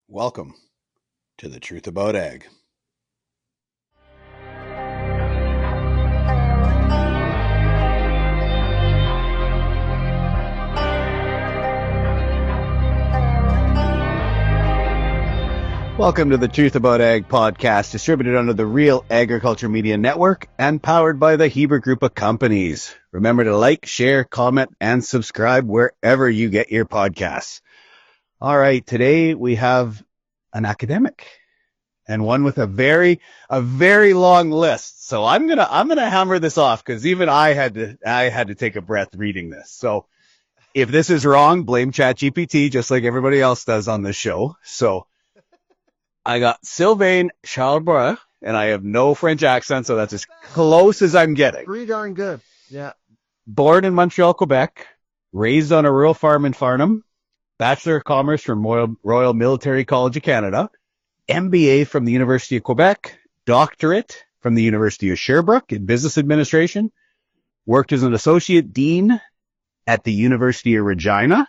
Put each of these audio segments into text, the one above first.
Welcome to The Truth About Ag. Welcome to the Truth About Ag podcast, distributed under the Real Agriculture Media Network and powered by the Heber Group of Companies. Remember to like, share, comment, and subscribe wherever you get your podcasts. All right, today we have an academic and one with a very long list. So I'm gonna hammer this off because even I had to take a breath reading this. So if this is wrong, blame ChatGPT, just like everybody else does on this show. So I got Sylvain Charlebois, and I have no French accent, so that's as close as I'm getting. Pretty darn good. Yeah. Born in Montreal, Quebec, raised on a rural farm in Farnham, Bachelor of Commerce from Royal Military College of Canada, MBA from the University of Quebec, doctorate from the University of Sherbrooke in Business Administration, worked as an Associate Dean at the University of Regina,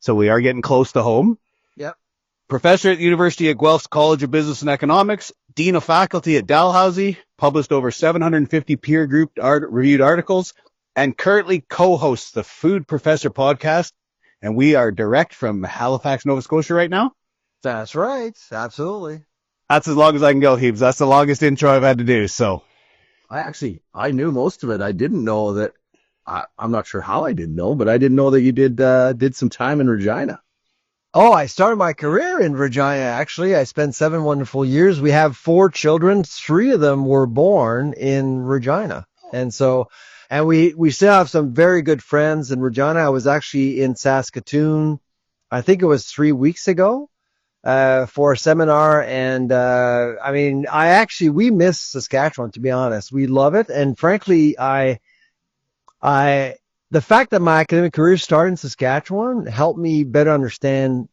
so we are getting close to home. Yep. Professor at the University of Guelph's College of Business and Economics, Dean of Faculty at Dalhousie, published over 750 peer-reviewed articles, and currently co-hosts the Food Professor podcast. And we are direct from Halifax, Nova Scotia right now. That's right. Absolutely. That's as long as I can go, Heebs. That's the longest intro I've had to do. So I knew most of it. I didn't know that. I'm not sure how I didn't know, but I didn't know that you did some time in Regina. Oh, I started my career in Regina, actually. I spent 7 wonderful years. We have 4 children. 3 of them were born in Regina. And we still have some very good friends in Regina. I was actually in Saskatoon, I think it was 3 weeks ago, for a seminar. And, we miss Saskatchewan, to be honest. We love it. And frankly, the fact that my academic career started in Saskatchewan helped me better understand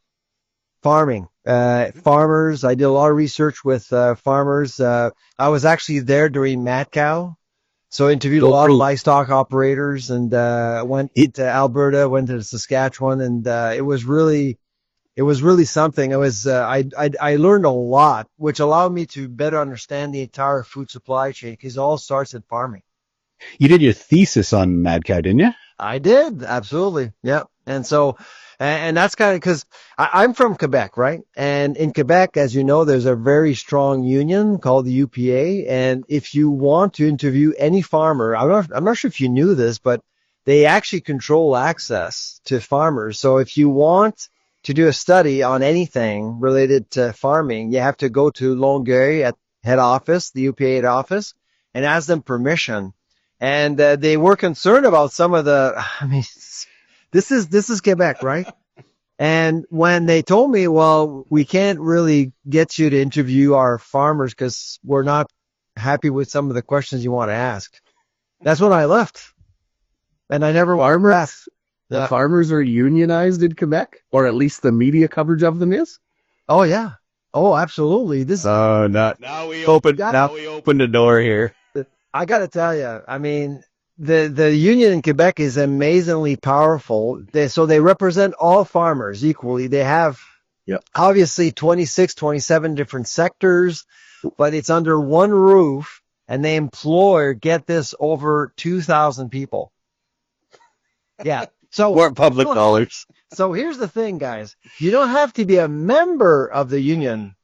farming, farmers. I did a lot of research with farmers. I was actually there during Mad Cow, so interviewed a lot of livestock operators, and went to Alberta, went to Saskatchewan, and it was really something. I learned a lot, which allowed me to better understand the entire food supply chain, because it all starts in farming. you did your thesis on Mad Cow, didn't you? I did. Absolutely. Yeah. And so, and that's kind of because I'm from Quebec, right? And in Quebec, as you know, there's a very strong union called the UPA. And if you want to interview any farmer, I'm not sure if you knew this, but they actually control access to farmers. So if you want to do a study on anything related to farming, you have to go to Longueuil at head office, the UPA head office, and ask them permission. And they were concerned about some of this is Quebec, right? And when they told me, well, we can't really get you to interview our farmers because we're not happy with some of the questions you want to ask, that's when I left. And I never left. The farmers are unionized in Quebec, or at least the media coverage of them is. Oh, yeah. Oh, absolutely. Now we opened a door here. I got to tell you, I mean, the union in Quebec is amazingly powerful. They represent all farmers equally. They have obviously 26, 27 different sectors, but it's under one roof, and they employ, get this, over 2,000 people. Yeah. So More public dollars. So here's the thing, guys. You don't have to be a member of the union,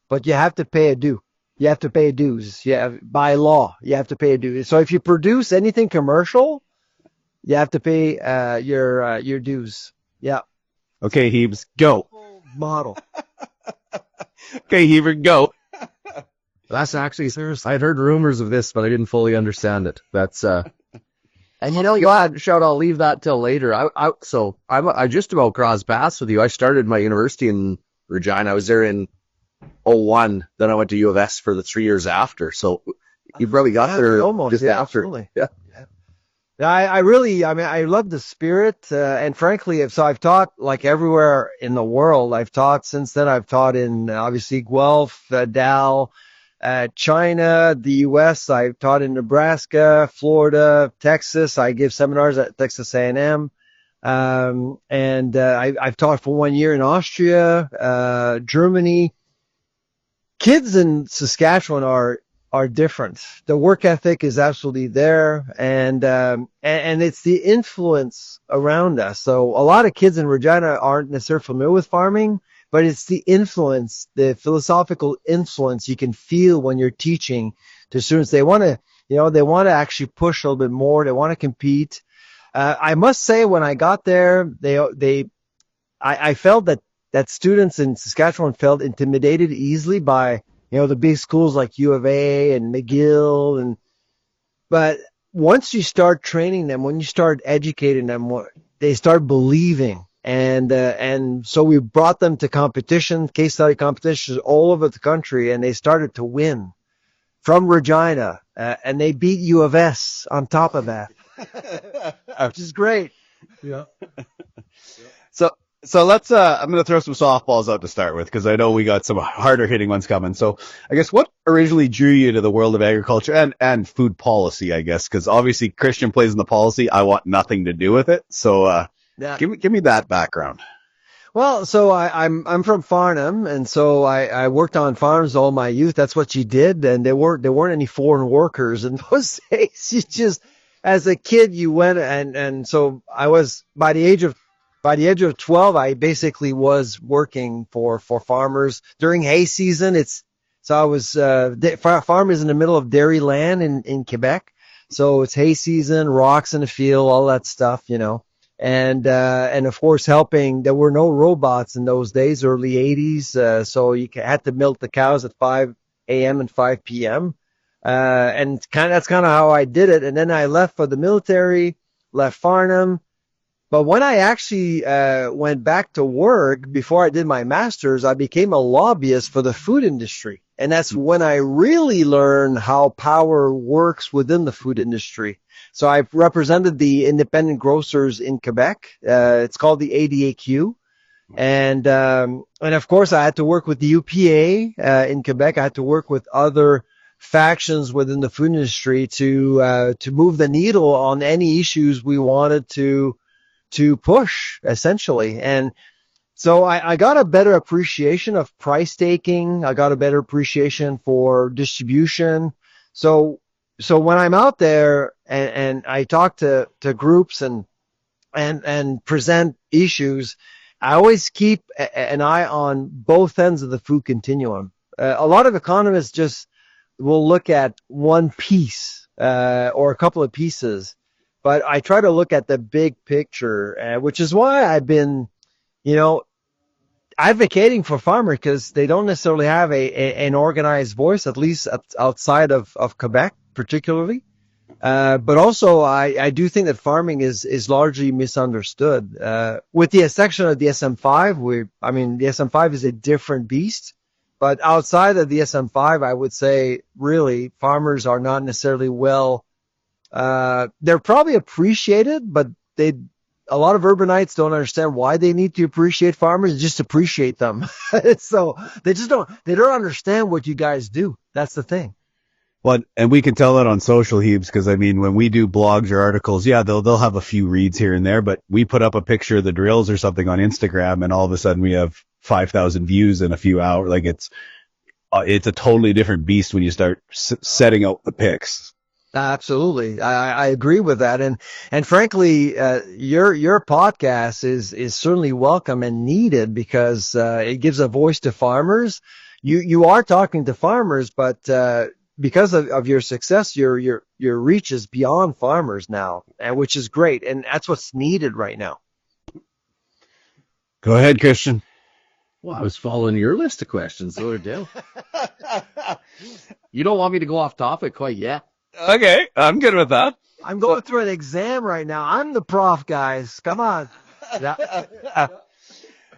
but you have to pay a due. You have to pay dues. By law, you have to pay a due. So if you produce anything commercial, you have to pay your dues. Yeah. Okay, Heebs, go. Model. Okay, Heber, go. That's actually serious. I'd heard rumors of this, but I didn't fully understand it. That's and go ahead, shout. I'll leave that till later. I just about crossed paths with you. I started my university in Regina. I was there in 2001. Then I went to U of S for the 3 years after. So you probably got there almost just after. Absolutely. Yeah. I love the spirit, and frankly, so I've taught like everywhere in the world. I've taught since then. I've taught in obviously Guelph, Dal, China, the U.S. I've taught in Nebraska, Florida, Texas. I give seminars at Texas A&M. I've taught for 1 year in Austria, Germany. Kids in Saskatchewan are different. The work ethic is absolutely there, and it's the influence around us. So a lot of kids in Regina aren't necessarily familiar with farming, but it's the influence, the philosophical influence you can feel when you're teaching to students. They want to, they want to actually push a little bit more. They want to compete. I must say, when I got there, I felt that students in Saskatchewan felt intimidated easily by, the big schools like U of A and McGill, but once you start training them, when you start educating them, they start believing. And so we brought them to competition, case study competitions all over the country, and they started to win from Regina, and they beat U of S on top of that, which is great. Yeah. So let's, I'm going to throw some softballs out to start with, because I know we got some harder hitting ones coming. So I guess what originally drew you to the world of agriculture and food policy, I guess, because obviously Christian plays in the policy. I want nothing to do with it. So, Yeah. give me that background. Well, so I'm from Farnham, and so I worked on farms all my youth. That's what you did, and there weren't any foreign workers in those days. You just, as a kid, you went, and so I was by the age of 12, I basically was working for farmers during hay season. I was farmers in the middle of dairy land in Quebec, so it's hay season, rocks in the field, all that stuff, and of course helping. There were no robots in those days, early 80s, so you had to milk the cows at 5 a.m. and 5 p.m. And that's kind of how I did it. And then I left for the military, left Farnham. But when I actually went back to work before I did my master's, I became a lobbyist for the food industry. And that's when I really learned how power works within the food industry. So I've represented the independent grocers in Quebec. It's called the ADAQ. And of course, I had to work with the UPA in Quebec. I had to work with other factions within the food industry to move the needle on any issues we wanted to push, essentially. And so I got a better appreciation of price taking. I got a better appreciation for distribution. So when I'm out there and I talk to groups and present issues, I always keep an eye on both ends of the food continuum. A lot of economists just will look at one piece or a couple of pieces. But I try to look at the big picture, which is why I've been, advocating for farmers, because they don't necessarily have an organized voice, at least outside of Quebec, particularly. But also, I do think that farming is largely misunderstood. With the exception of the SM5, the SM5 is a different beast. But outside of the SM5, I would say, really, farmers are not necessarily they're probably appreciated, but a lot of urbanites don't understand why they need to appreciate farmers, just appreciate them. So they don't understand what you guys do. That's the thing. Well, and we can tell that on social, Hebes, because when we do blogs or articles, yeah, they'll have a few reads here and there, but we put up a picture of the drills or something on Instagram, and all of a sudden we have 5,000 views in a few hours. Like it's a totally different beast when you start setting out the pics. Absolutely. I agree with that. And frankly, your podcast is certainly welcome and needed, because it gives a voice to farmers. You are talking to farmers, but because of your success, your reach is beyond farmers now, and which is great. And that's what's needed right now. Go ahead, Christian. Well, I was following your list of questions, so Dale. You don't want me to go off topic quite yet. Okay, I'm good with that. I'm going through an exam right now. I'm the prof, guys. Come on. Yeah.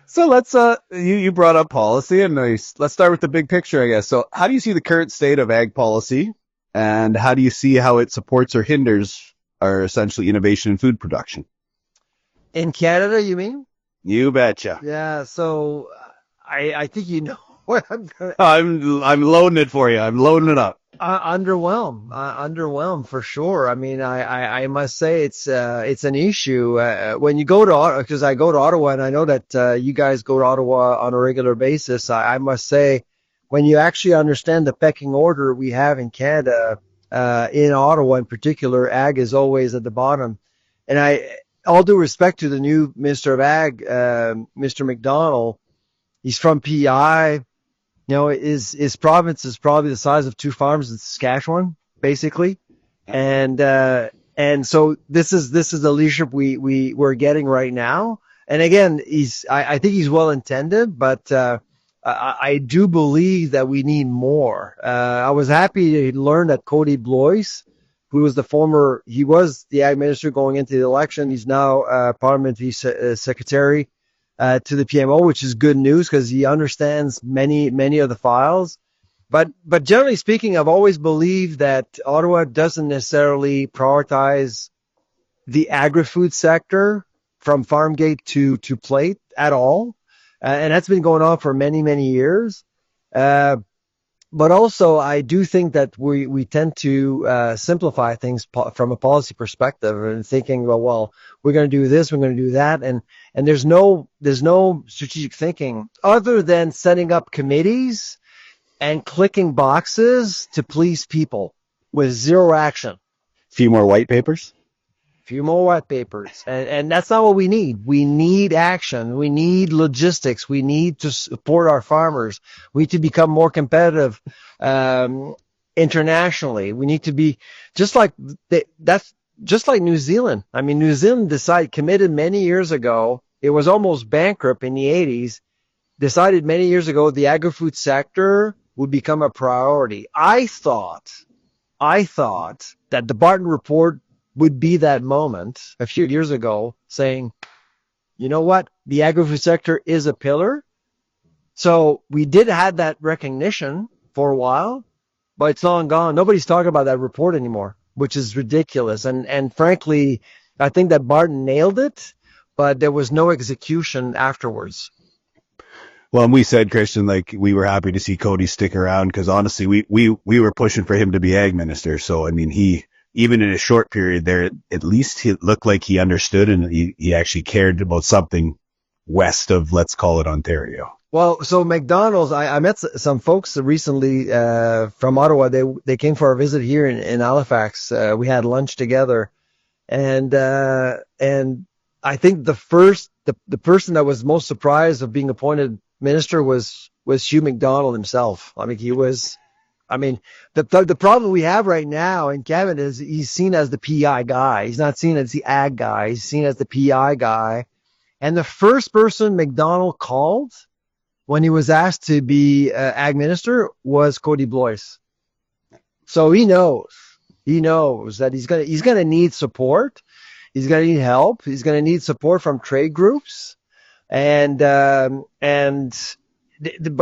So let's you brought up policy, and let's start with the big picture, I guess. So how do you see the current state of ag policy, and how do you see how it supports or hinders our essentially innovation in food production? In Canada, you mean? You betcha. Yeah. So I think you know what I'm gonna. I'm loading it for you. I'm loading it up. Underwhelmed for sure. I mean, I must say it's an issue when you go to Ottawa, because I go to Ottawa and I know that you guys go to Ottawa on a regular basis. I must say, when you actually understand the pecking order we have in Canada, in Ottawa in particular, ag is always at the bottom. And all due respect to the new Minister of Ag, Mr. McDonald, he's from PEI. You know, his province is probably the size of two farms in Saskatchewan, basically. And so this is the leadership we're getting right now. And again, I think he's well intended, but I do believe that we need more. I was happy to learn that Cody Blois, who was he was the ag minister going into the election. He's now parliamentary secretary to the PMO, which is good news because he understands many of the files. But generally speaking, I've always believed that Ottawa doesn't necessarily prioritize the agri-food sector from farm gate to plate at all. And that's been going on for many years. But also, I do think that we tend to simplify things from a policy perspective and thinking, well, we're going to do this, we're going to do that, and there's no strategic thinking other than setting up committees and clicking boxes to please people with zero action. Few more white papers. Few more white papers. And that's not what we need. We need action. We need logistics. We need to support our farmers. We need to become more competitive internationally. We need to be just like New Zealand. I mean, New Zealand committed many years ago. It was almost bankrupt in the 80s. Decided many years ago the agri-food sector would become a priority. I thought that the Barton Report would be that moment a few years ago saying, you know what? The agri-food sector is a pillar. So we did have that recognition for a while, but it's long gone. Nobody's talking about that report anymore, which is ridiculous. And frankly, I think that Barton nailed it, but there was no execution afterwards. Well, and we said, Christian, like, we were happy to see Cody stick around because honestly, we were pushing for him to be ag minister. So, I mean, even in a short period there, at least he looked like he understood and he actually cared about something west of, let's call it, Ontario. Well, so McDonald's, I met some folks recently from Ottawa. They came for our visit here in Halifax. We had lunch together, and I think the person that was most surprised of being appointed minister was Hugh McDonald himself. I mean, the problem we have right now in Kevin is he's seen as the PI guy. He's not seen as the ag guy. He's seen as the PI guy. And the first person McDonald called when he was asked to be ag minister was Cody Blois. So he knows that he's gonna need support. He's gonna need help. He's gonna need support from trade groups, but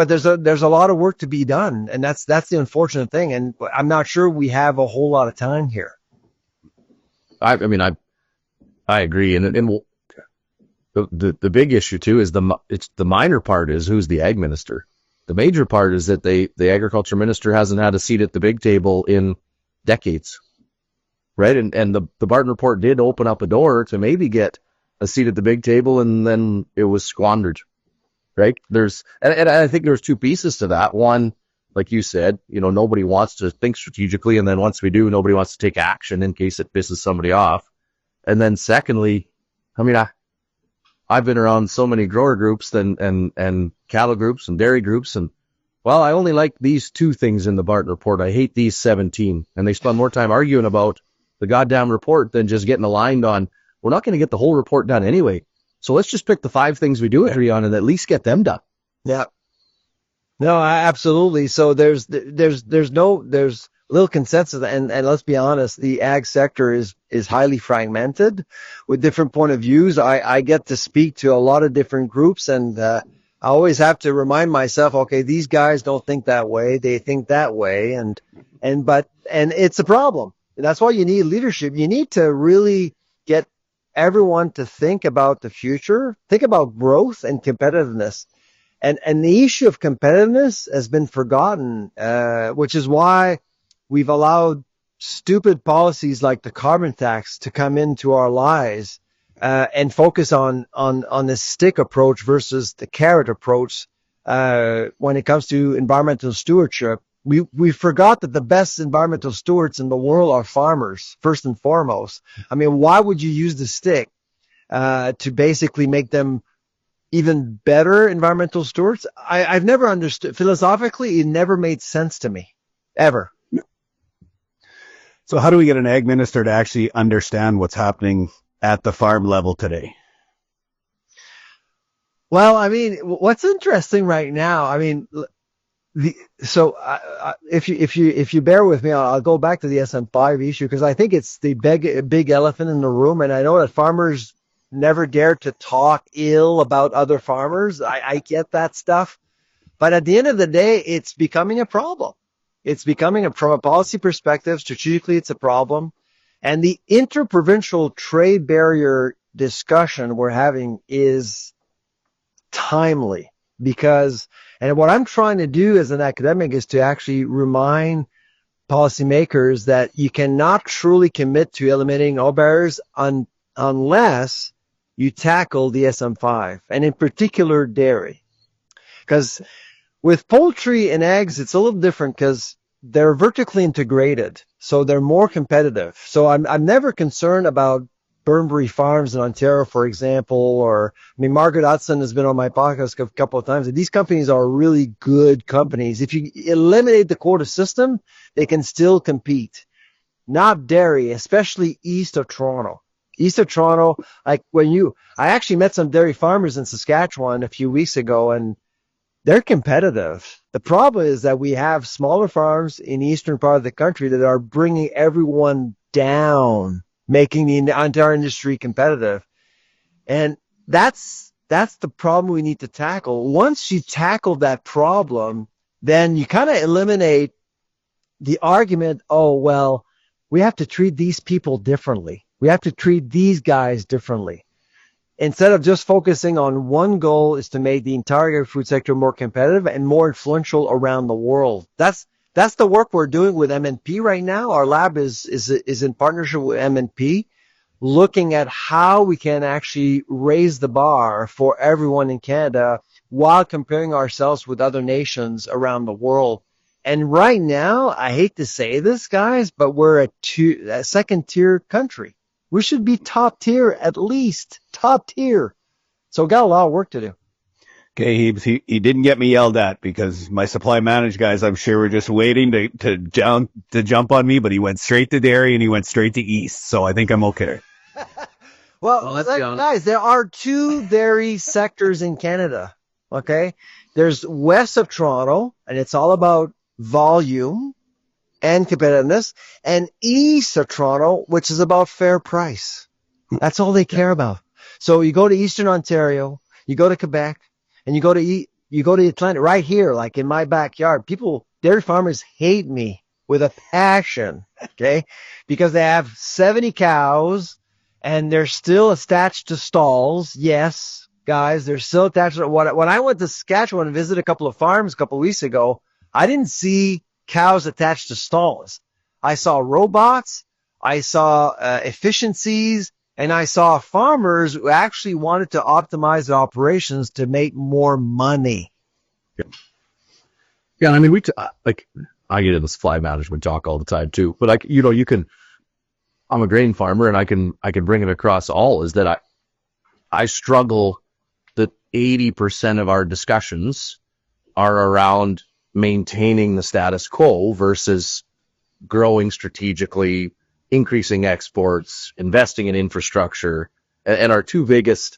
there's a lot of work to be done, and that's the unfortunate thing. And I'm not sure we have a whole lot of time here. I agree, and the big issue too is the minor part is who's the ag minister. The major part is that the agriculture minister hasn't had a seat at the big table in decades, right? And the Barton Report did open up a door to maybe get a seat at the big table, and then it was squandered, right? And I think there's two pieces to that. One, like you said, nobody wants to think strategically, and then once we do, nobody wants to take action in case it pisses somebody off. And then secondly, I mean, I've been around so many grower groups and cattle groups and dairy groups, and well, I only like these two things in the Barton Report. I hate these 17. And they spend more time arguing about the goddamn report than just getting aligned on, we're not going to get the whole report done anyway. So let's just pick the 5 things we do agree on and at least get them done. Yeah. No, absolutely. So there's little consensus, and let's be honest, the ag sector is highly fragmented with different point of views. I get to speak to a lot of different groups, and I always have to remind myself, okay, these guys don't think that way, they think that way, and it's a problem. And that's why you need leadership. You need to really get everyone to think about the future, think about growth and competitiveness. And the issue of competitiveness has been forgotten, which is why we've allowed stupid policies like the carbon tax to come into our lives, and focus on this stick approach versus the carrot approach, when it comes to environmental stewardship. We forgot that the best environmental stewards in the world are farmers, first and foremost. I mean, why would you use the stick to basically make them even better environmental stewards? I've never understood. Philosophically, it never made sense to me, ever. So how do we get an ag minister to actually understand what's happening at the farm level today? Well, I mean, what's interesting right now, I mean, if you bear with me, I'll go back to the SM5 issue, because I think it's the big elephant in the room, and I know that farmers never dare to talk ill about other farmers. I get that stuff, but at the end of the day, it's becoming a problem. It's becoming from a policy perspective, strategically, it's a problem, and the interprovincial trade barrier discussion we're having is timely. Because, and what I'm trying to do as an academic is to actually remind policymakers that you cannot truly commit to eliminating all barriers unless you tackle the SM5, and in particular dairy. Because with poultry and eggs, it's a little different because they're vertically integrated, so they're more competitive. So I'm never concerned about Burnbury Farms in Ontario, for example, or, I mean, Margaret Hudson has been on my podcast a couple of times, and these companies are really good companies. If you eliminate the quota system, they can still compete. Not dairy, especially east of Toronto. East of Toronto, like I actually met some dairy farmers in Saskatchewan a few weeks ago, and they're competitive. The problem is that we have smaller farms in the eastern part of the country that are bringing everyone down, making the entire industry competitive. And that's the problem we need to tackle. Once you tackle that problem, then you kind of eliminate the argument, oh, well, we have to treat these people differently. We have to treat these guys differently. Instead of just focusing on one goal is to make the entire food sector more competitive and more influential around the world. That's the work we're doing with MNP right now. Our lab is in partnership with MNP, looking at how we can actually raise the bar for everyone in Canada while comparing ourselves with other nations around the world. And right now, I hate to say this, guys, but we're a second-tier country. We should be top tier, at least top tier. So we got a lot of work to do. Okay, he didn't get me yelled at, because my supply managed guys, I'm sure, were just waiting to jump on me, but he went straight to dairy and he went straight to east. So I think I'm okay. Well, let's be honest, guys, there are two dairy sectors in Canada. Okay, there's west of Toronto, and it's all about volume and competitiveness, and east of Toronto, which is about fair price. That's all they care about. So you go to Eastern Ontario, you go to Quebec, and you go to Atlantic, right here, like in my backyard. Dairy farmers hate me with a passion, okay? Because they have 70 cows, and they're still attached to stalls. Yes, guys, they're still attached to, when I went to Saskatchewan and visited a couple of farms a couple of weeks ago, I didn't see cows attached to stalls. I saw robots, I saw efficiencies, and I saw farmers who actually wanted to optimize their operations to make more money. Yeah, I mean, I get in the supply management talk all the time too, but I'm a grain farmer, and I can bring it across all, is that I struggle that 80% of our discussions are around maintaining the status quo versus growing strategically, increasing exports, investing in infrastructure. And our two biggest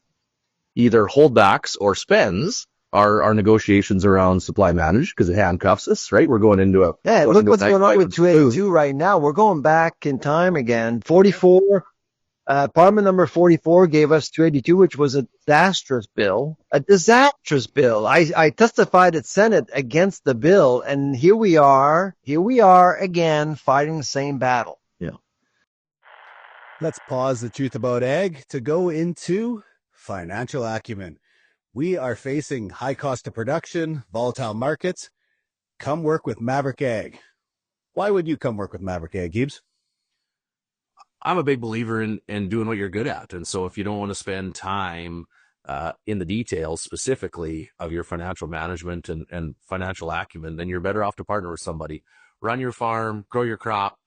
either holdbacks or spends are our negotiations around supply managed, because it handcuffs us, right? We're going into look what's going on with 282 right now. We're going back in time again. 44, Parliament number 44 gave us 282, which was a disastrous bill. A disastrous bill. I testified at Senate against the bill, and here we are again fighting the same battle. Yeah. Let's pause the truth about ag to go into financial acumen. We are facing high cost of production, volatile markets. Come work with Maverick Ag. Why would you come work with Maverick Ag, Gibbs? I'm a big believer in doing what you're good at. And so if you don't want to spend time in the details specifically of your financial management and financial acumen, then you're better off to partner with somebody. Run your farm, grow your crop,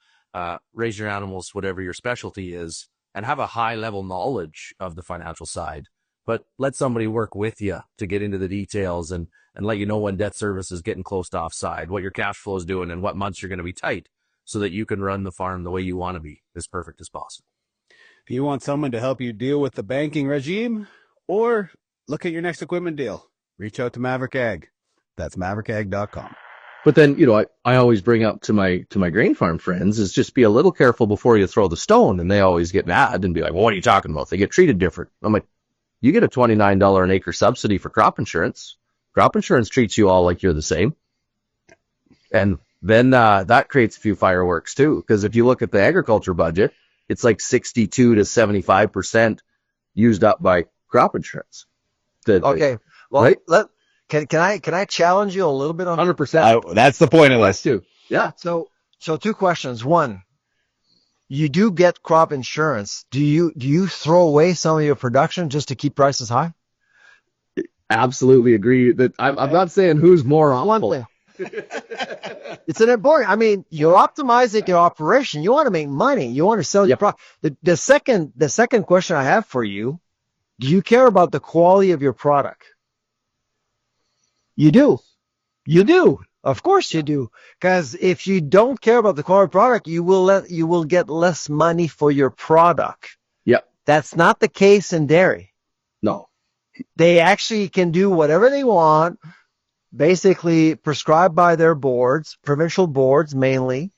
raise your animals, whatever your specialty is, and have a high level knowledge of the financial side. But let somebody work with you to get into the details and let you know when debt service is getting close to offside, what your cash flow is doing, and what months you're going to be tight, so that you can run the farm the way you want to be, as perfect as possible. If you want someone to help you deal with the banking regime or look at your next equipment deal, reach out to Maverick Ag. That's maverickag.com. But then, I always bring up to my grain farm friends is just be a little careful before you throw the stone. And they always get mad and be like, well, what are you talking about? They get treated different. I'm like, you get a $29 an acre subsidy for crop insurance. Crop insurance treats you all like you're the same. And then that creates a few fireworks too. Because if you look at the agriculture budget, it's like 62 to 75% used up by crop insurance. Okay. Well, right? Can I challenge you a little bit on 100%. That's the point of this too. Yeah. So two questions. One, you do get crop insurance. Do you throw away some of your production just to keep prices high? Absolutely agree that I'm not saying who's more awful. It's an important. I mean, you're optimizing your operation. You want to make money. You want to sell your product. The second question I have for you: do you care about the quality of your product? You do. You do. Of course you do. Because if you don't care about the quality of product, you will get less money for your product. Yep. That's not the case in dairy. No. They actually can do whatever they want, basically prescribed by their boards, provincial boards mainly,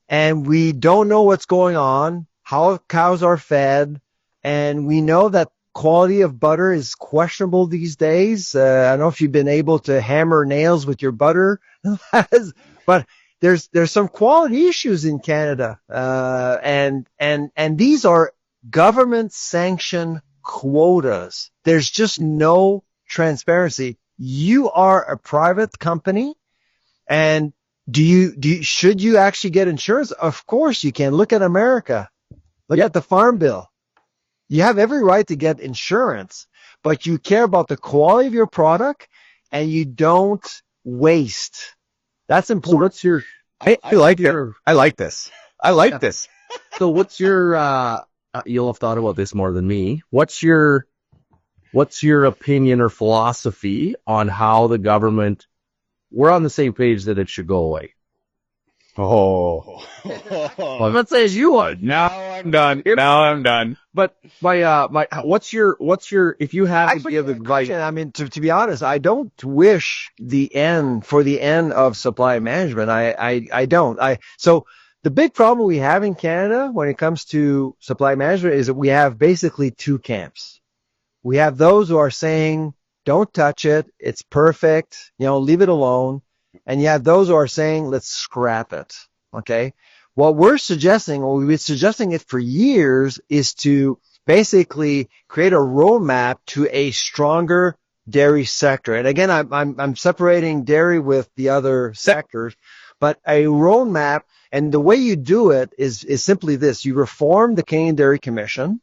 and we don't know what's going on, how cows are fed, and we know that quality of butter is questionable these days. I don't know if you've been able to hammer nails with your butter, but there's some quality issues in Canada, and these are government sanctioned quotas. There's just no transparency. You are a private company, and should you actually get insurance? Of course you can. Look at America. Look at the Farm Bill. You have every right to get insurance, but you care about the quality of your product and you don't waste. That's important. So what's your? I like this. I like this. So what's your? You'll have thought about this more than me. What's your opinion or philosophy on how the government? We're on the same page that it should go away. Oh. I'm not saying you would. Now I'm done. But what's your if you have to give advice? I mean, to be honest, I don't wish the end of supply management. I don't. So the big problem we have in Canada when it comes to supply management is that we have basically two camps. We have those who are saying, don't touch it. It's perfect. Leave it alone. And you have those who are saying, let's scrap it. Okay. What we've been suggesting it for years, is to basically create a roadmap to a stronger dairy sector. And again, I'm separating dairy with the other sectors, but a roadmap. And the way you do it is simply this. You reform the Canadian Dairy Commission.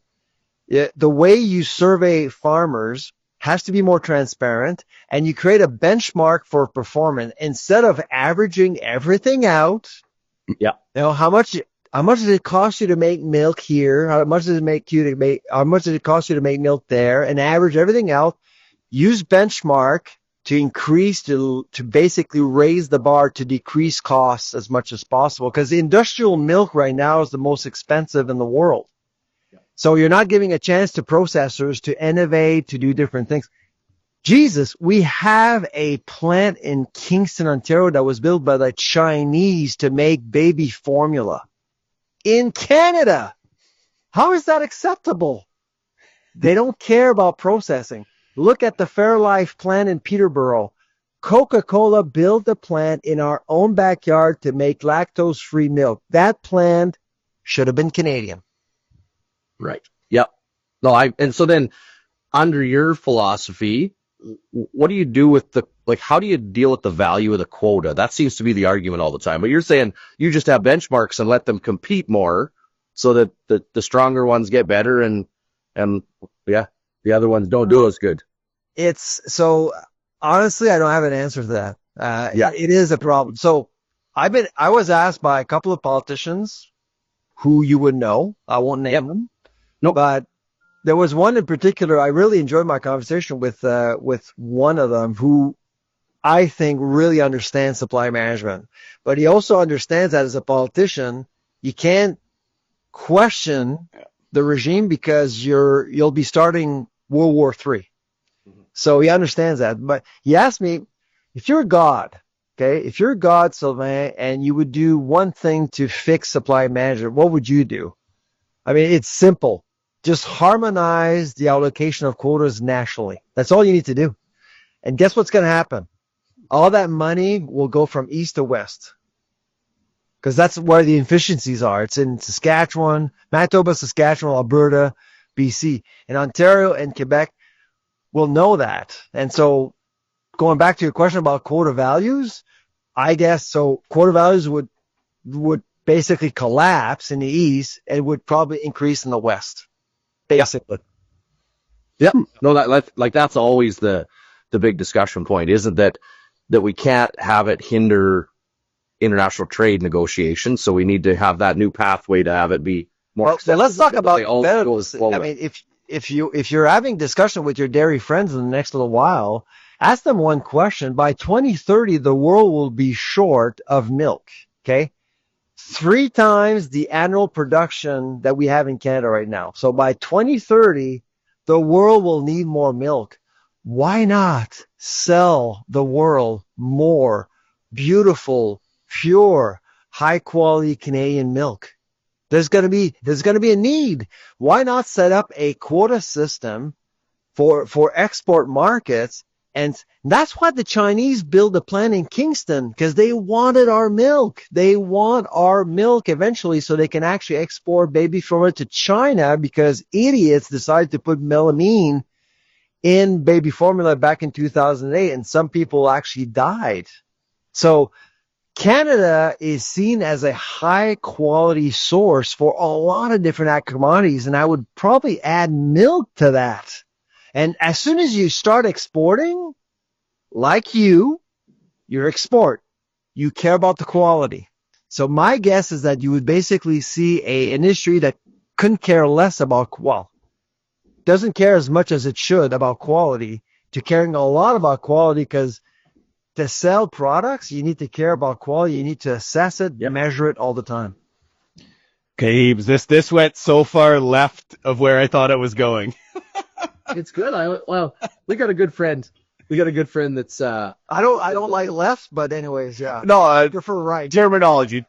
The way you survey farmers has to be more transparent, and you create a benchmark for performance instead of averaging everything out. Yeah. How much does it cost you to make milk here? How much does it cost you to make milk there? And average everything out. Use benchmark to basically raise the bar to decrease costs as much as possible, because the industrial milk right now is the most expensive in the world. So you're not giving a chance to processors to innovate, to do different things. Jesus, we have a plant in Kingston, Ontario that was built by the Chinese to make baby formula in Canada. How is that acceptable? They don't care about processing. Look at the Fairlife plant in Peterborough. Coca-Cola built a plant in our own backyard to make lactose-free milk. That plant should have been Canadian. Right. Yep. No, and so then under your philosophy, what do you do with how do you deal with the value of the quota? That seems to be the argument all the time. But you're saying you just have benchmarks and let them compete more so that the stronger ones get better and yeah, the other ones don't do as good. It's so honestly, I don't have an answer to that. Yeah. It is a problem. So I was asked by a couple of politicians who you would know. I won't name them. Nope. But there was one in particular. I really enjoyed my conversation with one of them who I think really understands supply management, but he also understands that as a politician, you can't question the regime because you'll be starting World War III. So he understands that. But he asked me, if you're God, okay, if you're God, Sylvain, and you would do one thing to fix supply management, what would you do? I mean, it's simple. Just harmonize the allocation of quotas nationally. That's all you need to do. And guess what's going to happen? All that money will go from east to west. Because that's where the efficiencies are. It's in Saskatchewan, Manitoba, Saskatchewan, Alberta, BC. And Ontario and Quebec will know that. And so going back to your question about quota values, I guess so quota values would basically collapse in the east and would probably increase in the west. Basically. Yeah. No, that's always the big discussion point, isn't that we can't have it hinder international trade negotiations. So we need to have that new pathway to have it be more. Well, let's talk about benefits. I mean, if you're having discussion with your dairy friends in the next little while, ask them one question. By 2030, the world will be short of milk. Okay. 3 times the annual production that we have in Canada right now. So by 2030, the world will need more milk. Why not sell the world more beautiful, pure, high quality Canadian milk? There's going to be a need. Why not set up a quota system for export markets? And that's why the Chinese built a plant in Kingston, because they wanted our milk. They want our milk eventually so they can actually export baby formula to China, because idiots decided to put melamine in baby formula back in 2008, and some people actually died. So Canada is seen as a high quality source for a lot of different commodities, and I would probably add milk to that. And as soon as you start exporting, like you export, you care about the quality. So my guess is that you would basically see an industry that couldn't care less about, doesn't care as much as it should about quality, to caring a lot about quality, because to sell products, you need to care about quality. You need to assess it, measure it all the time. Okay, this went so far left of where I thought it was going. It's good. We got a good friend. That's I don't like left, but anyways, yeah. No, I prefer right. Terminology.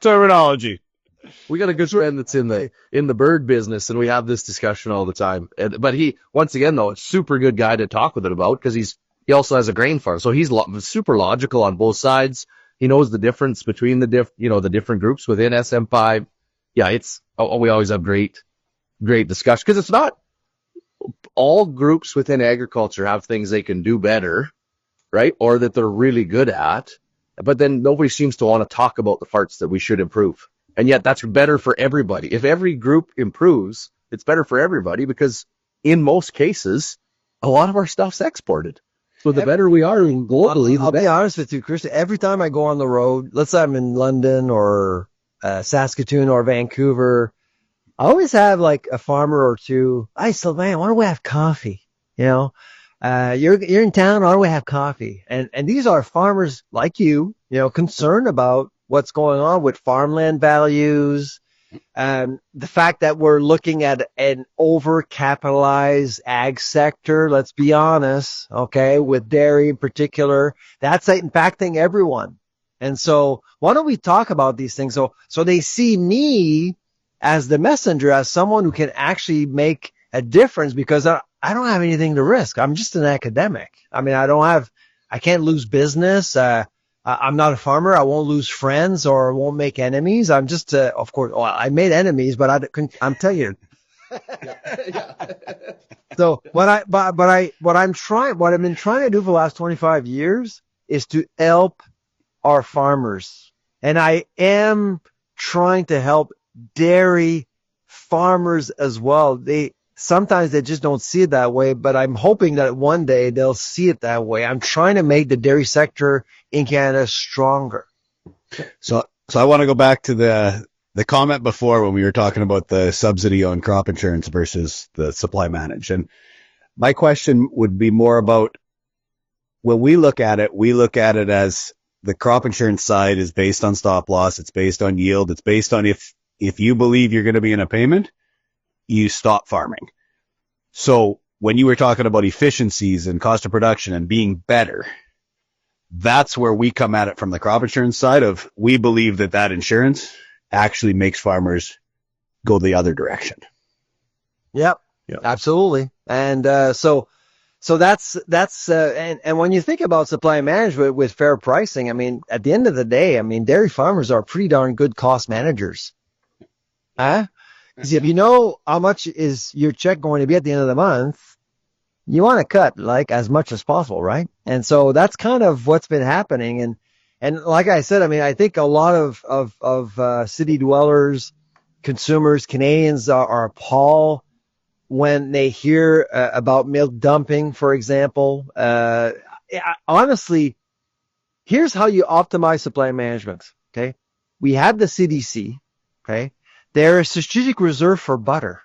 We got a good friend that's in the bird business, and we have this discussion all the time. But he, once again, though, a super good guy to talk with it about, because he also has a grain farm, so he's super logical on both sides. He knows the difference between the different groups within SM5. Yeah, we always have great discussion, because it's not all groups within agriculture have things they can do better, right? Or that they're really good at, but then nobody seems to want to talk about the parts that we should improve. And yet that's better for everybody. If every group improves, it's better for everybody, because in most cases, a lot of our stuff's exported. So the better we are globally, I'll be honest with you, Chris. Every time I go on the road, let's say I'm in London or Saskatoon or Vancouver, I always have like a farmer or two. Hey, Sylvain, why don't we have coffee? You're in town. Why don't we have coffee? And these are farmers like you, concerned about what's going on with farmland values, the fact that we're looking at an overcapitalized ag sector. Let's be honest, okay, with dairy in particular, that's impacting everyone. And so why don't we talk about these things? So they see me as the messenger, as someone who can actually make a difference, because I don't have anything to risk. I'm just an academic. I mean, I can't lose business. I'm not a farmer. I won't lose friends or won't make enemies. I'm just, of course, I made enemies, but I'm telling you, So what I've been trying to do for the last 25 years is to help our farmers. And I am trying to help dairy farmers as well. Sometimes they just don't see it that way, but I'm hoping that one day they'll see it that way. I'm trying to make the dairy sector in Canada stronger. So I want to go back to the comment before when we were talking about the subsidy on crop insurance versus the supply managed. And my question would be more about when we look at it as the crop insurance side is based on stop loss. It's based on yield. It's based on if you believe you're going to be in a payment, you stop farming. So when you were talking about efficiencies and cost of production and being better, that's where we come at it from the crop insurance side of we believe that insurance actually makes farmers go the other direction. Yep. Absolutely. And so that's and when you think about supply management with fair pricing, I mean, at the end of the day, I mean, dairy farmers are pretty darn good cost managers. Because if you know how much is your check going to be at the end of the month, you want to cut like as much as possible, right? And so that's kind of what's been happening. And like I said, I mean, I think a lot of city dwellers, consumers, Canadians are appalled when they hear about milk dumping, for example. Honestly, here's how you optimize supply management. Okay, we have the CDC. Okay, there is a strategic reserve for butter.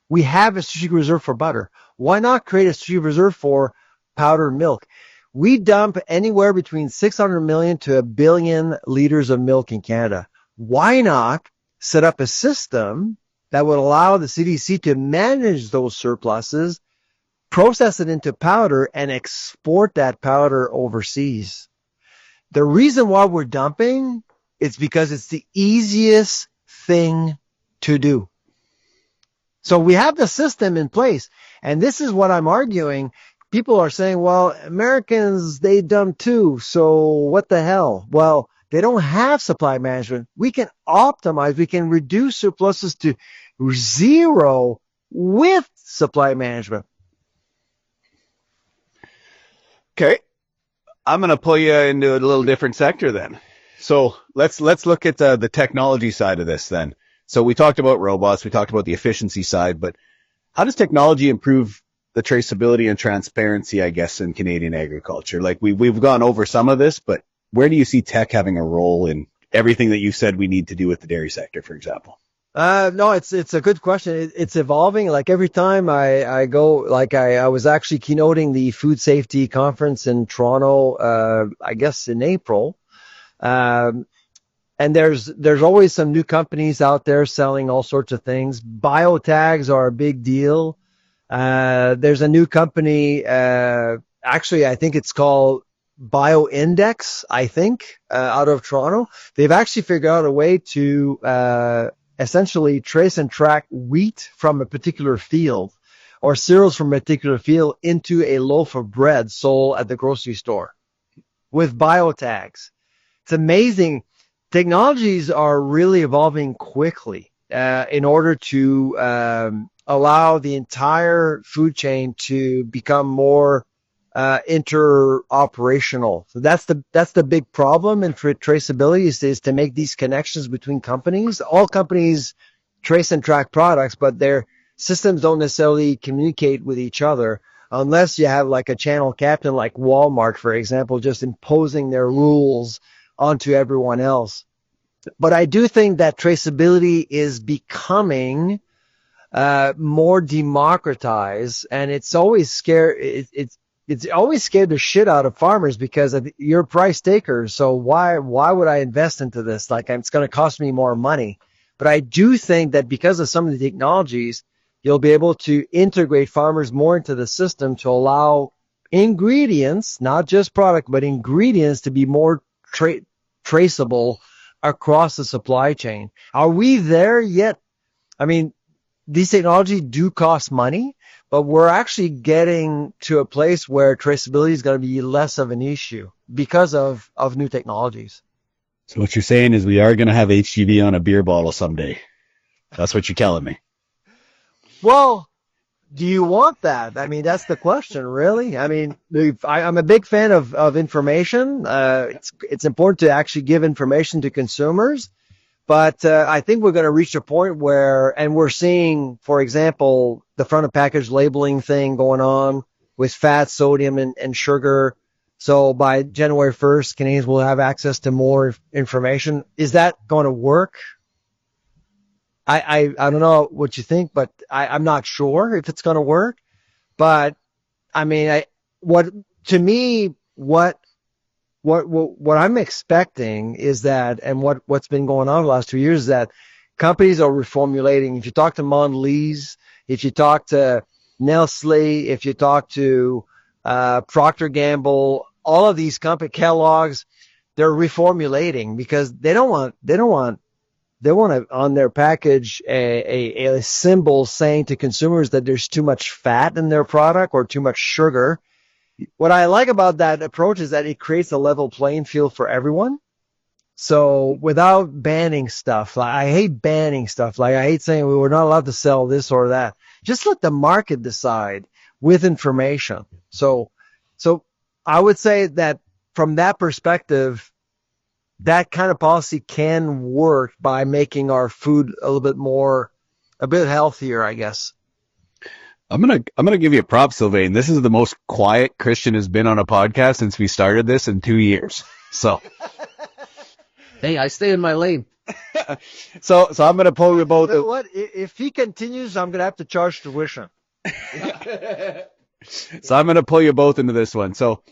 We have a strategic reserve for butter. Why not create a strategic reserve for powdered milk? We dump anywhere between 600 million to 1 billion liters of milk in Canada. Why not set up a system that would allow the CDC to manage those surpluses, process it into powder, and export that powder overseas? The reason why we're dumping is because it's the easiest thing to do. So we have the system in place. And this is what I'm arguing. People are saying, well, Americans, they dump too. So what the hell? Well, they don't have supply management. We can optimize. We can reduce surpluses to zero with supply management. Okay. I'm going to pull you into a little different sector then. So let's look at the technology side of this then. So we talked about robots. We talked about the efficiency side, but how does technology improve the traceability and transparency, I guess, in Canadian agriculture? Like we've gone over some of this, but where do you see tech having a role in everything that you said we need to do with the dairy sector, for example? No, it's a good question. It's evolving. Like every time I go, like I was actually keynoting the food safety conference in Toronto, I guess in April. And there's always some new companies out there selling all sorts of things. Biotags are a big deal. There's a new company, actually, I think it's called BioIndex, out of Toronto. They've actually figured out a way to essentially trace and track wheat from a particular field or cereals from a particular field into a loaf of bread sold at the grocery store with biotags. It's amazing. Technologies are really evolving quickly in order to allow the entire food chain to become more interoperational. So that's the big problem in traceability is to make these connections between companies. All companies trace and track products, but their systems don't necessarily communicate with each other unless you have like a channel captain like Walmart, for example, just imposing their rules onto everyone else. But I do think that traceability is becoming more democratized, and it's always it's always scared the shit out of farmers because you're price takers. So why would I invest into this? Like it's going to cost me more money. But I do think that because of some of the technologies, you'll be able to integrate farmers more into the system to allow ingredients, not just product, but ingredients to be more traceable across the supply chain. Are we there yet? I mean, these technologies do cost money, but we're actually getting to a place where traceability is going to be less of an issue because of new technologies. So what you're saying is we are going to have HGV on a beer bottle someday. That's what you're telling me. Well, do you want that? I mean, that's the question, really. I mean, I'm a big fan of information. It's important to actually give information to consumers. But I think we're going to reach a point where, and we're seeing, for example, the front of package labeling thing going on with fat, sodium, and sugar. So by January 1st, Canadians will have access to more information. Is that going to work? I don't know what you think, but I'm not sure if it's going to work. But I mean, to me, what I'm expecting is that, and what's been going on the last 2 years is that companies are reformulating. If you talk to Mondelez, if you talk to Nestle, if you talk to Procter Gamble, all of these companies, Kellogg's, they're reformulating because they want on their package a symbol saying to consumers that there's too much fat in their product or too much sugar. What I like about that approach is that it creates a level playing field for everyone. So without banning stuff, like I hate banning stuff. Like I hate saying we're not allowed to sell this or that. Just let the market decide with information. So I would say that from that perspective, that kind of policy can work by making our food a bit healthier, I guess. I'm gonna give you a prop, Sylvain. This is the most quiet Christian has been on a podcast since we started this in 2 years. So, Hey, I stay in my lane. so I'm gonna pull you both. But what if he continues? I'm gonna have to charge tuition. So I'm gonna pull you both into this one. So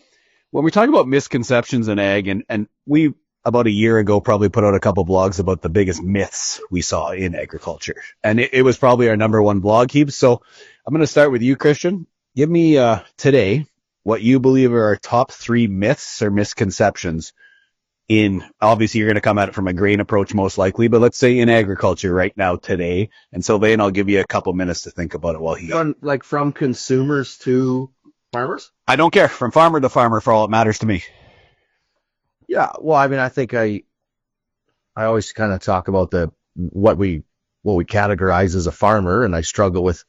when we talk about misconceptions in ag, and we about a year ago probably put out a couple blogs about the biggest myths we saw in agriculture, and it was probably our number one blog heap. So I'm going to start with you, Christian. Give me today what you believe are our top 3 myths or misconceptions in, obviously you're going to come at it from a grain approach most likely, but let's say in agriculture right now today. And Sylvain, I'll give you a couple minutes to think about it while he... Like from consumers to farmers? I don't care. From farmer to farmer for all it matters to me. Yeah. Well, I mean, I think I always kind of talk about what we categorize as a farmer, and I struggle with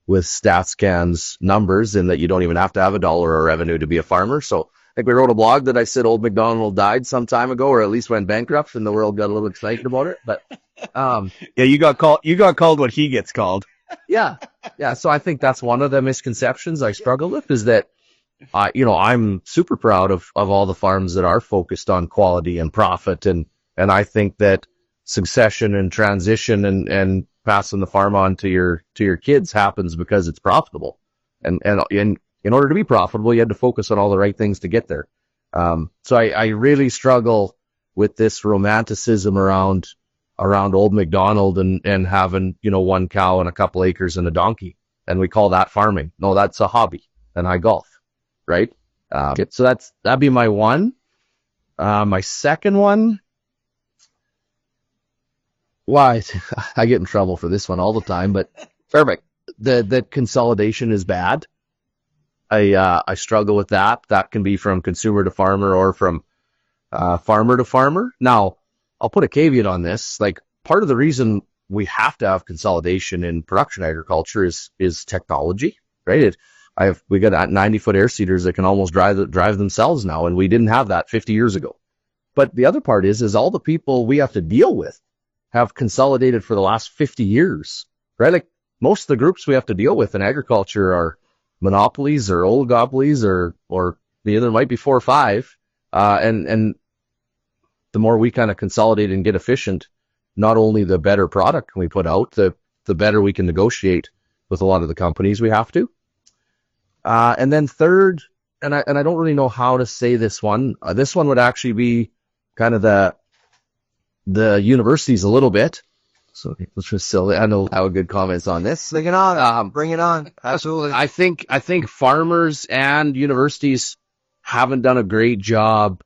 StatsCan's numbers in that you don't even have to have $1 of revenue to be a farmer. So I think we wrote a blog that I said old MacDonald died some time ago, or at least went bankrupt, and the world got a little excited about it. But yeah, you got called what he gets called. Yeah. So I think that's one of the misconceptions I struggle with, is that I'm super proud of all the farms that are focused on quality and profit, and I think that succession and transition and passing the farm on to your kids happens because it's profitable. And in order to be profitable, you had to focus on all the right things to get there. So I really struggle with this romanticism around old MacDonald and having, 1 cow and a couple acres and a donkey. And we call that farming. No, that's a hobby. And I golf, right? So that'd be my one. My second one, why I get in trouble for this one all the time, but perfect. That consolidation is bad. I struggle with that. That can be from consumer to farmer or from farmer to farmer. Now, I'll put a caveat on this. Like, part of the reason we have to have consolidation in production agriculture is technology, right? We got 90-foot air seeders that can almost drive themselves now, and we didn't have that 50 years ago. But the other part is all the people we have to deal with have consolidated for the last 50 years, right? Like, most of the groups we have to deal with in agriculture are monopolies or oligopolies or there might be 4 or 5. And the more we kind of consolidate and get efficient, not only the better product we put out, the better we can negotiate with a lot of the companies we have to. And then third, and I don't really know how to say this one. This one would actually be kind of the universities a little bit. So let's just silly. I know how good comments on this. Bring it on. Bring it on. Absolutely. I think farmers and universities haven't done a great job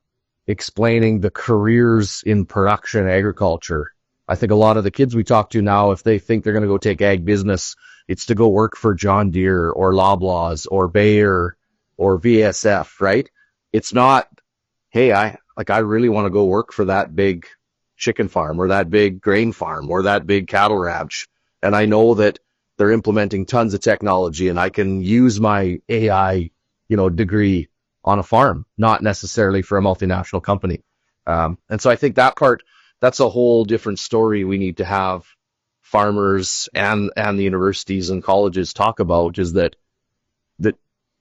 explaining the careers in production agriculture. I think a lot of the kids we talk to now, if they think they're going to go take ag business, it's to go work for John Deere or Loblaws or Bayer or VSF, right? It's not, hey, I really want to go work for that big chicken farm or that big grain farm or that big cattle ranch. And I know that they're implementing tons of technology, and I can use my AI, degree on a farm, not necessarily for a multinational company. And so I think that's a whole different story we need to have farmers and the universities and colleges talk about, is that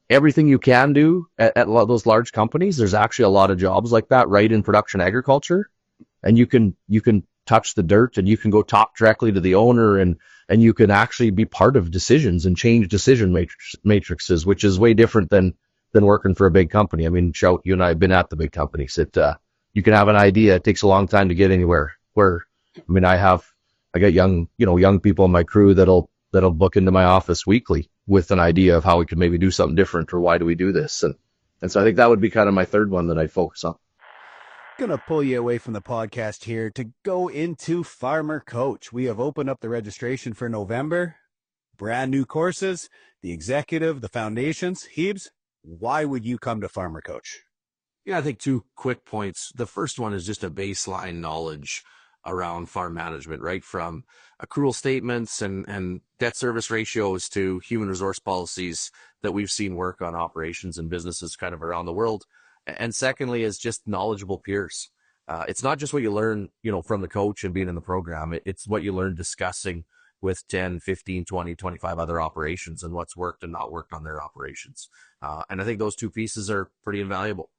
everything you can do at those large companies, there's actually a lot of jobs like that right in production agriculture. And you can touch the dirt, and you can go talk directly to the owner, and you can actually be part of decisions and change decision matrices, which is way different than working for a big company. I mean, Shout, you and I have been at the big companies. You can have an idea. It takes a long time to get anywhere. I got young people in my crew that'll book into my office weekly with an idea of how we could maybe do something different, or why do we do this? And so I think that would be kind of my third one that I focus on. Going to pull you away from the podcast here to go into Farmer Coach. We have opened up the registration for November. Brand new courses, the executive, the foundations. Heebs, why would you come to Farmer Coach? Yeah, I think 2 quick points. The first one is just a baseline knowledge around farm management, right? From accrual statements and debt service ratios to human resource policies that we've seen work on operations and businesses kind of around the world. And secondly is just knowledgeable peers. It's not just what you learn, from the coach and being in the program. It's what you learn discussing with 10, 15, 20, 25 other operations, and what's worked and not worked on their operations. And I think those 2 pieces are pretty invaluable.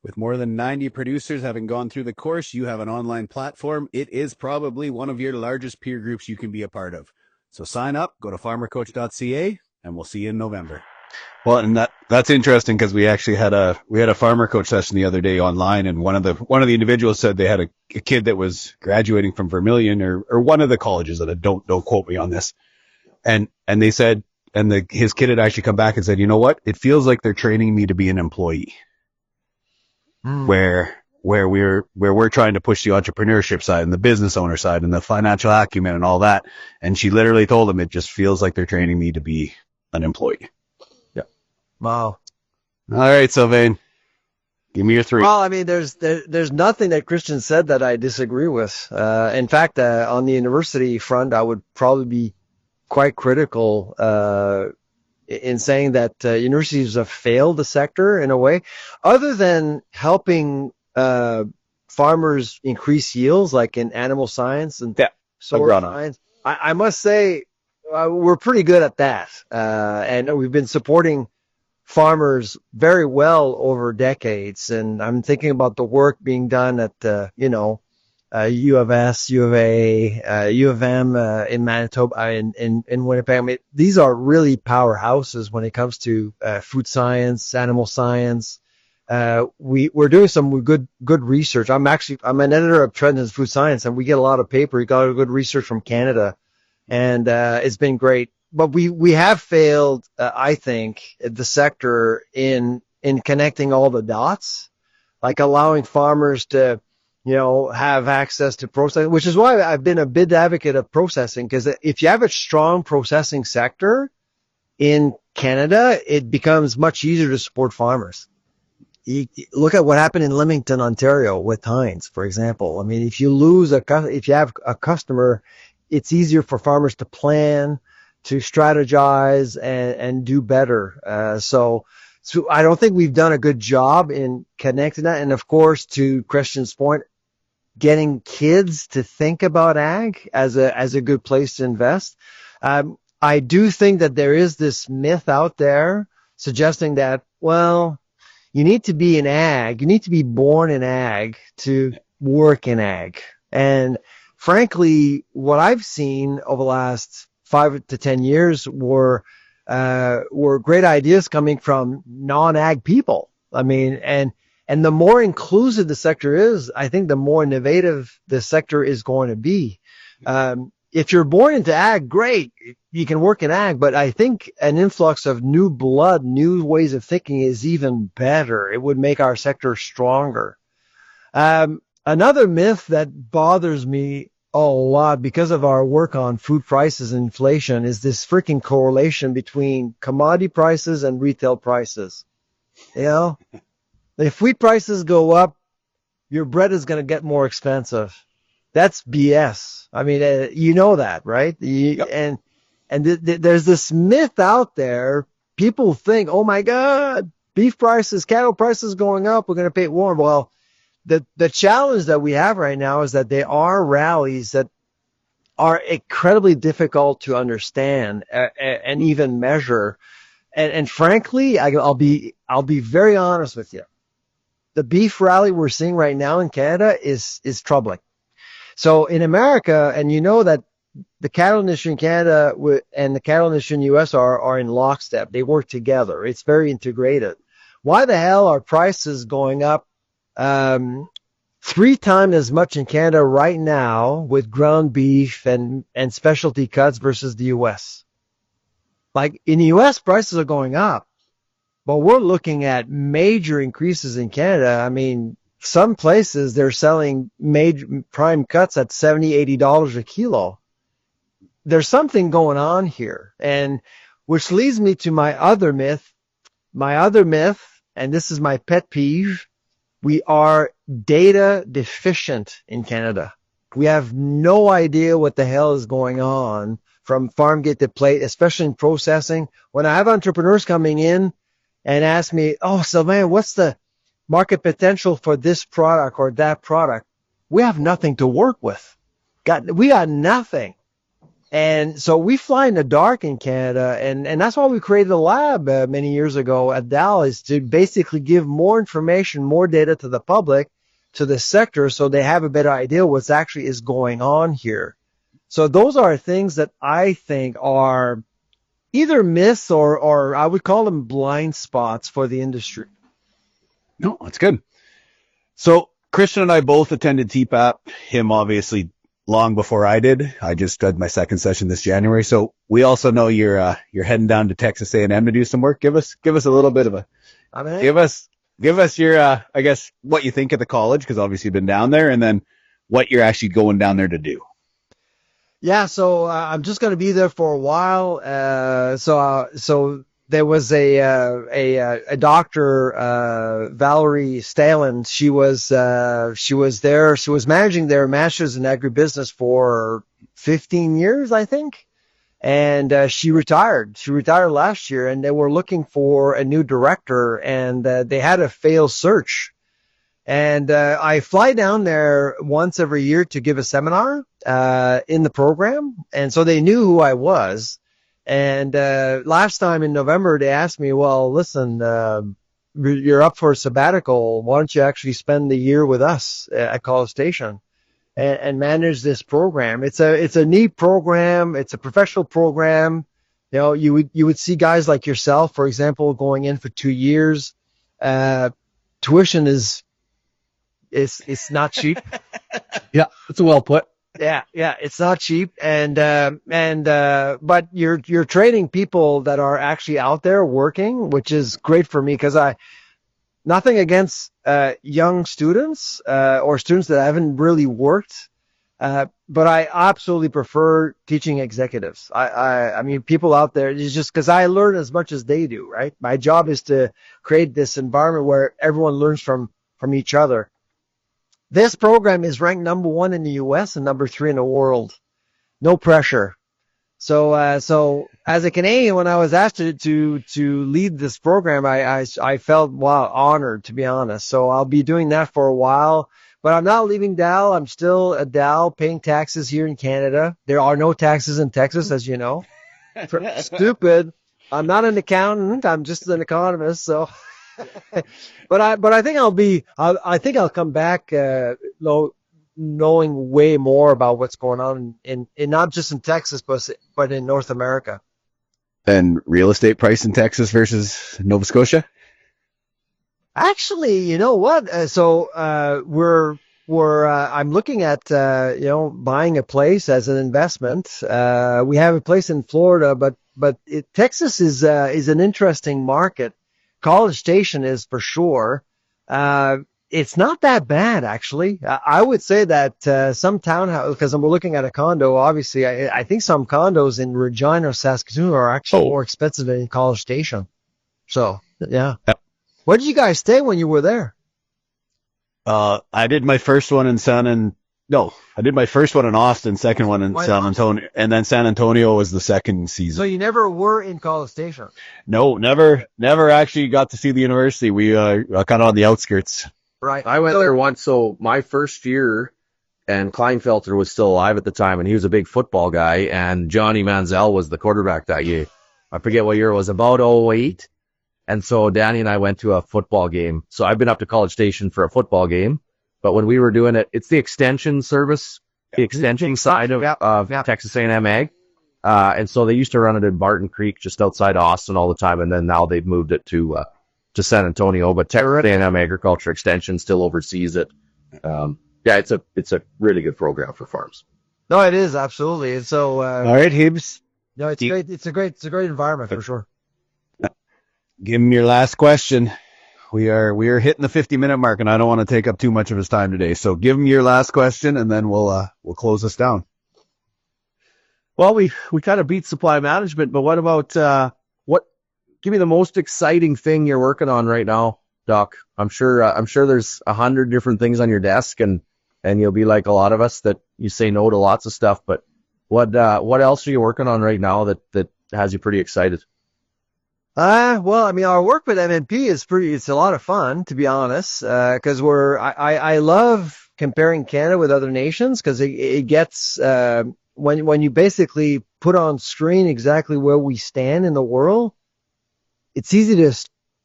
With more than 90 producers having gone through the course, you have an online platform. It is probably one of your largest peer groups you can be a part of. So sign up, go to farmercoach.ca, and we'll see you in November. Well, and that's interesting, because we actually had a Farmer Coach session the other day online, and one of the individuals said they had a kid that was graduating from Vermilion or one of the colleges that don't quote me on this, and they said, his kid had actually come back and said, you know what, it feels like they're training me to be an employee. Where we're trying to push the entrepreneurship side and the business owner side and the financial acumen and all that. And she literally told him, it just feels like they're training me to be an employee. Yeah. Wow. All right, Sylvain, give me your 3. Well, I mean, there's nothing that Christian said that I disagree with. In fact, on the university front, I would probably be quite critical, in saying that universities have failed the sector in a way, other than helping farmers increase yields, like in animal science and soil science. I must say we're pretty good at that, and we've been supporting farmers very well over decades. And I'm thinking about the work being done at U of S, U of A, U of M in Manitoba, in Winnipeg. I mean, these are really powerhouses when it comes to food science, animal science. We're doing some good research. I'm an editor of Trends in Food Science, and we get a lot of paper. We got good research from Canada, and it's been great. But we have failed, I think, the sector in connecting all the dots, like allowing farmers to have access to processing, which is why I've been a big advocate of processing, because if you have a strong processing sector in Canada, it becomes much easier to support farmers. You look at what happened in Leamington, Ontario with Heinz, for example. I mean, if you have a customer, it's easier for farmers to plan, to strategize, and do better. So I don't think we've done a good job in connecting that. And of course, to Christian's point, getting kids to think about ag as a good place to invest. I do think that there is this myth out there suggesting that, well, you need to be in ag, you need to be born in ag to work in ag. And frankly, what I've seen over the last 5 to 10 years were great ideas coming from non-ag people. I mean, and the more inclusive the sector is, I think the more innovative the sector is going to be. If you're born into ag, great, you can work in ag, but I think an influx of new blood, new ways of thinking is even better. It would make our sector stronger. Another myth that bothers me a lot because of our work on food prices and inflation is this freaking correlation between commodity prices and retail prices. If wheat prices go up, your bread is going to get more expensive. That's BS. I mean, you know that, right? Yep. And there's this myth out there. People think, oh my God, beef prices, cattle prices going up. We're going to pay more. Well, the challenge that we have right now is that there are rallies that are incredibly difficult to understand and even measure. And frankly, I'll be very honest with you. The beef rally we're seeing right now in Canada is troubling. So in America, and you know that the cattle industry in Canada and the cattle industry in the U.S. are in lockstep. They work together. It's very integrated. Why the hell are prices going up 3 times as much in Canada right now with ground beef and specialty cuts versus the U.S.? Like in the U.S., prices are going up, but we're looking at major increases in Canada. I mean, some places they're selling major prime cuts at $70, $80 a kilo. There's something going on here, and which leads me to my other myth. My other myth, and this is my pet peeve, we are data deficient in Canada. We have no idea what the hell is going on from farm gate to plate, especially in processing. When I have entrepreneurs coming in and ask me, oh, Sylvain, what's the market potential for this product or that product? We have nothing to work with. We got nothing. And so we fly in the dark in Canada, and that's why we created a lab many years ago at Dow, is to basically give more information, more data to the public, to the sector, so they have a better idea what's actually is going on here. So those are things that I think are either myths or I would call them blind spots for the industry. No, that's good. So Christian and I both attended TPAP, him obviously long before I did. I just had my second session this January. So we also know you're heading down to Texas A&M to do some work. Give us a little bit of a, give us your, I guess, what you think of the college, because obviously you've been down there, and then what you're actually going down there to do. Yeah, so I'm just going to be there for a while. So there was a doctor, Valerie Stalin. She was there. She was managing their master's in agribusiness for 15 years, I think. And she retired. She retired last year, and they were looking for a new director, and they had a failed search. And I fly down there once every year to give a seminar in the program, and so they knew who I was. And last time in November, they asked me, well, listen, you're up for a sabbatical. Why don't you actually spend the year with us at College Station and manage this program? It's a neat program. It's a professional program. You know, you would see guys like yourself, for example, going in for 2 years. Tuition is not cheap. Yeah, that's well put. Yeah, it's not cheap, but you're training people that are actually out there working, which is great for me, because nothing against young students or students that haven't really worked, but I absolutely prefer teaching executives. I mean, people out there, it's just because I learn as much as they do, right? My job is to create this environment where everyone learns from each other. This program is ranked number 1 in the U.S. and number 3 in the world. No pressure. So as a Canadian, when I was asked to lead this program, I felt, wow, honored, to be honest. So I'll be doing that for a while, but I'm not leaving Dow. I'm still at Dow, paying taxes here in Canada. There are no taxes in Texas, as you know. Stupid. I'm not an accountant. I'm just an economist. So. But I think I'll come back knowing way more about what's going on in not just in Texas but in North America. And real estate price in Texas versus Nova Scotia? Actually, you know what? I'm looking at buying a place as an investment. We have a place in Florida, but Texas is an interesting market. College Station is for sure. It's not that bad, actually. I would say that some townhouse, because I'm looking at a condo, obviously, I think some condos in Regina or Saskatoon are actually more expensive than College Station. So, yeah. Yep. Where did you guys stay when you were there? I did my first one in San No, I did my first one in Austin, second one in San Antonio, and then San Antonio was the second season. So you never were in College Station? No, never actually got to see the university. We kind of on the outskirts. Right. I went there once. So my first year, and Kleinfelter was still alive at the time, and he was a big football guy, and Johnny Manziel was the quarterback that year. I forget what year it was, about 08. And so Danny and I went to a football game. So I've been up to College Station for a football game. But when we were doing it, it's the extension service, the extension side of Texas A&M Ag. And so they used to run it in Barton Creek, just outside Austin all the time. And then now they've moved it to San Antonio. But Texas A&M Agriculture Extension still oversees it. It's a really good program for farms. No, it is, absolutely. And so, all right, Hibbs. No, it's great. It's a great environment for sure. Give him your last question. We are hitting the 50-minute mark, and I don't want to take up too much of his time today. So give him your last question, and then we'll close this down. Well, we kind of beat supply management, but what about give me the most exciting thing you're working on right now, Doc? I'm sure there's 100 different things on your desk, and you'll be like a lot of us that you say no to lots of stuff. But what else are you working on right now that has you pretty excited? Well, I mean, our work with MNP it's a lot of fun, to be honest, because I love comparing Canada with other nations, because it gets, when you basically put on screen exactly where we stand in the world, it's easy to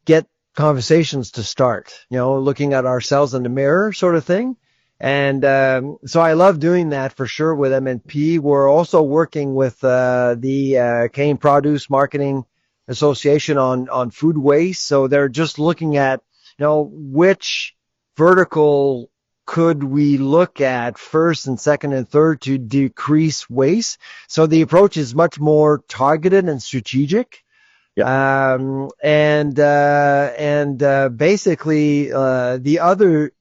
get conversations to start, looking at ourselves in the mirror sort of thing. And, so I love doing that for sure with MNP. We're also working with, the, Canadian Produce Marketing Association on food waste. So they're just looking at, which vertical could we look at first and second and third to decrease waste. So the approach is much more targeted and strategic. Yeah. Basically, the other,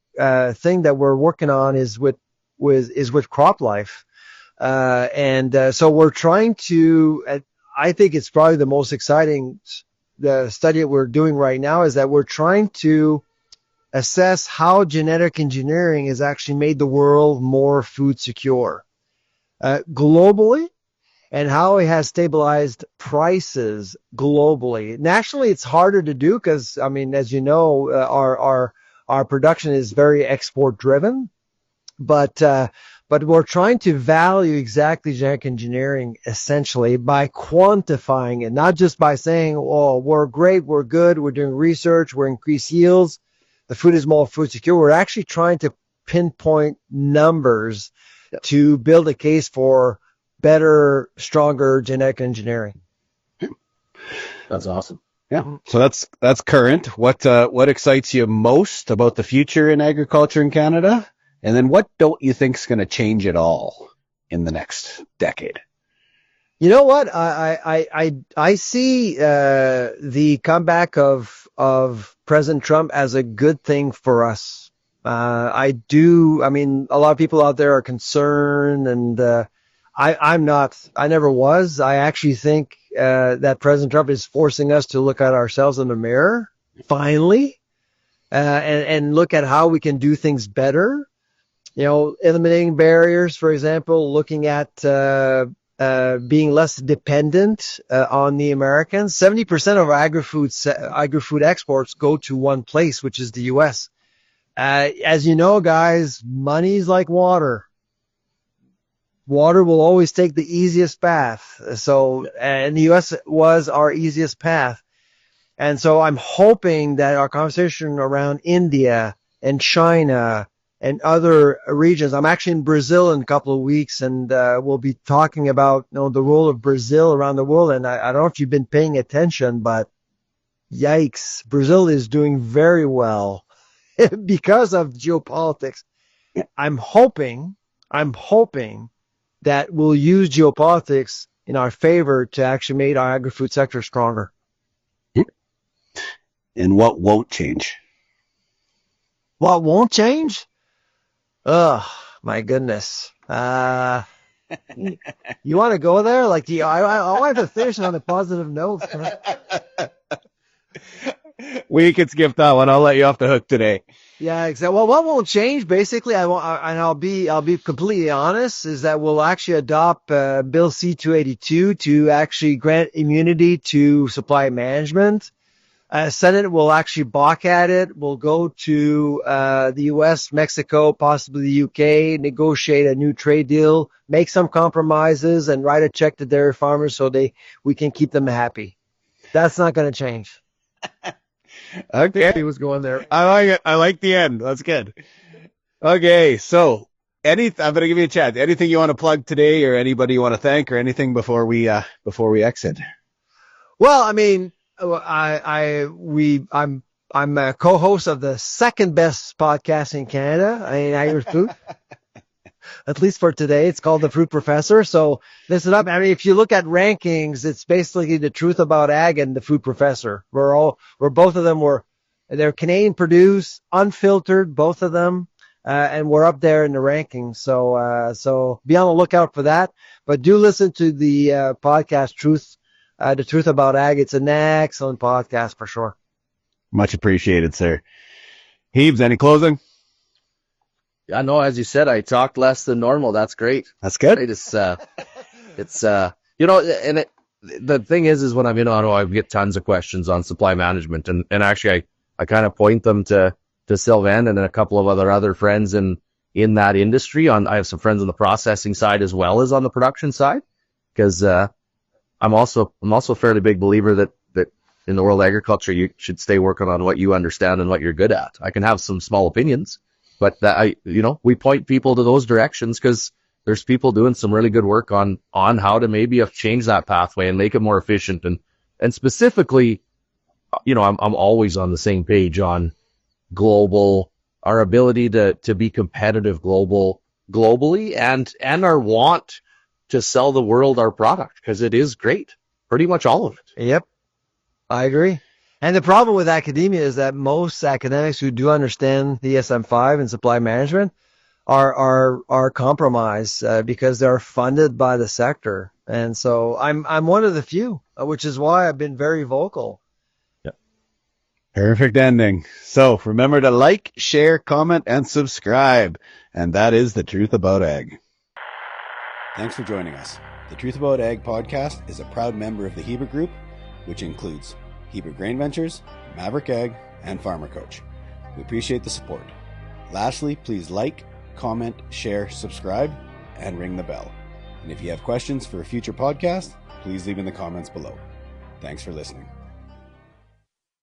thing that we're working on is with crop life. So we're trying to, I think it's probably the most exciting, the study that we're doing right now is that we're trying to assess how genetic engineering has actually made the world more food secure, globally, and how it has stabilized prices globally. Nationally, it's harder to do because, I mean, as you know, our production is very export driven, but we're trying to value exactly genetic engineering essentially by quantifying it, not just by saying, oh, we're great, we're good, we're doing research, we're increased yields, the food is more food secure. We're actually trying to pinpoint numbers to build a case for better, stronger genetic engineering. That's awesome. Yeah. So that's current. What excites you most about the future in agriculture in Canada? And then what don't you think is going to change it all in the next decade? You know what? I see the comeback of President Trump as a good thing for us. I mean, a lot of people out there are concerned, and I'm not. I never was. I actually think that President Trump is forcing us to look at ourselves in the mirror, finally, and look at how we can do things better. Eliminating barriers, for example, looking at being less dependent on the Americans. 70% of our agri-food exports go to one place, which is the U.S. As you know, guys, money's like water. Water will always take the easiest path. So, and the U.S. was our easiest path. And so I'm hoping that our conversation around India and China and other regions. I'm actually in Brazil in a couple of weeks, and we'll be talking about the role of Brazil around the world. And I don't know if you've been paying attention, but yikes, Brazil is doing very well because of geopolitics. I'm hoping that we'll use geopolitics in our favor to actually make our agri-food sector stronger. And what won't change? What won't change? Oh, my goodness. You want to go there? Like, I want to finish on a positive note. We could skip that one. I'll let you off the hook today. Yeah, exactly. Well, what won't change basically, and I'll be completely honest, is that we'll actually adopt Bill C-282 to actually grant immunity to supply management. Senate will actually balk at it. We'll go to the U.S., Mexico, possibly the U.K., negotiate a new trade deal, make some compromises, and write a check to dairy farmers so we can keep them happy. That's not going to change. Okay. He was going there. I like it. I like the end. That's good. Okay. So I'm going to give you a chance. Anything you want to plug today or anybody you want to thank or anything before we exit? Well, I mean, I'm a co-host of the second best podcast in Canada, Agri Food. At least for today, it's called The Fruit Professor. So listen up. I mean, if you look at rankings, it's basically The Truth About Ag and The Fruit Professor. They're Canadian produced, unfiltered, both of them. And we're up there in the rankings. So be on the lookout for that, but do listen to the podcast The Truth About Ag. It's an excellent podcast for sure. Much appreciated, sir. Heebs, any closing? Yeah, no, as you said, I talked less than normal. That's great. That's good. The thing is when I'm in Ottawa, I get tons of questions on supply management, and actually I kind of point them to Sylvain and a couple of other friends in that industry. I have some friends on the processing side as well as on the production side, because I'm also a fairly big believer that in the world of agriculture, you should stay working on what you understand and what you're good at. I can have some small opinions, but we point people to those directions because there's people doing some really good work on how to maybe change that pathway and make it more efficient. And specifically, I'm always on the same page on our ability to be competitive globally and our want to sell the world our product, because it is great. Pretty much all of it. Yep. I agree. And the problem with academia is that most academics who do understand the DSM-5 and supply management are compromised because they're funded by the sector. And so I'm one of the few, which is why I've been very vocal. Yep. Perfect ending. So remember to like, share, comment, and subscribe. And that is The Truth About Ag. Thanks for joining us. The Truth About Ag podcast is a proud member of the Heber Group, which includes Heber Grain Ventures, Maverick Ag, and Farmer Coach. We appreciate the support. Lastly, please like, comment, share, subscribe, and ring the bell. And if you have questions for a future podcast, please leave in the comments below. Thanks for listening.